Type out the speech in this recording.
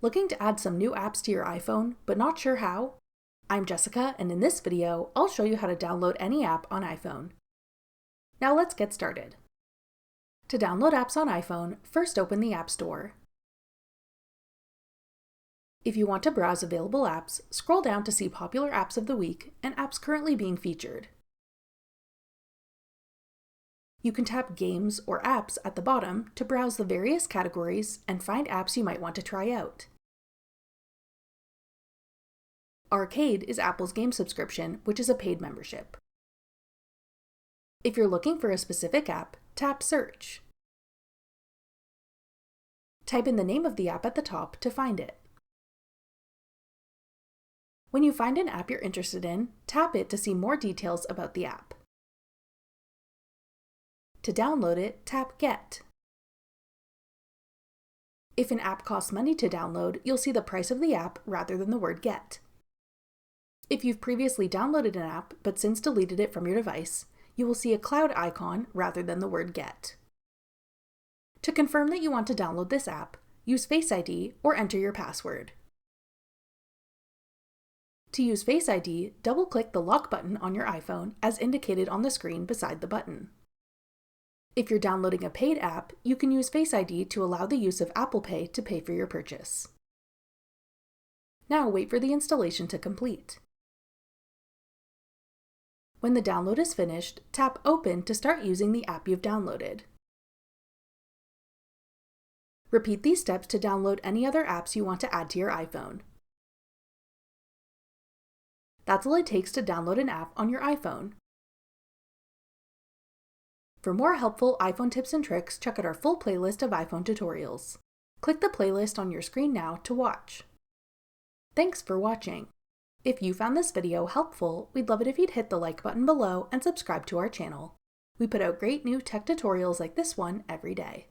Looking to add some new apps to your iPhone, but not sure how? I'm Jessica, and in this video, I'll show you how to download any app on iPhone. Now let's get started. To download apps on iPhone, first open the App Store. If you want to browse available apps, scroll down to see popular apps of the week and apps currently being featured. You can tap Games or Apps at the bottom to browse the various categories and find apps you might want to try out. Arcade is Apple's game subscription, which is a paid membership. If you're looking for a specific app, tap Search. Type in the name of the app at the top to find it. When you find an app you're interested in, tap it to see more details about the app. To download it, tap Get. If an app costs money to download, you'll see the price of the app rather than the word Get. If you've previously downloaded an app but since deleted it from your device, you will see a cloud icon rather than the word Get. To confirm that you want to download this app, use Face ID or enter your password. To use Face ID, double-click the lock button on your iPhone as indicated on the screen beside the button. If you're downloading a paid app, you can use Face ID to allow the use of Apple Pay to pay for your purchase. Now wait for the installation to complete. When the download is finished, tap Open to start using the app you've downloaded. Repeat these steps to download any other apps you want to add to your iPhone. That's all it takes to download an app on your iPhone. For more helpful iPhone tips and tricks, check out our full playlist of iPhone tutorials. Click the playlist on your screen now to watch. Thanks for watching. If you found this video helpful, we'd love it if you'd hit the like button below and subscribe to our channel. We put out great new tech tutorials like this one every day.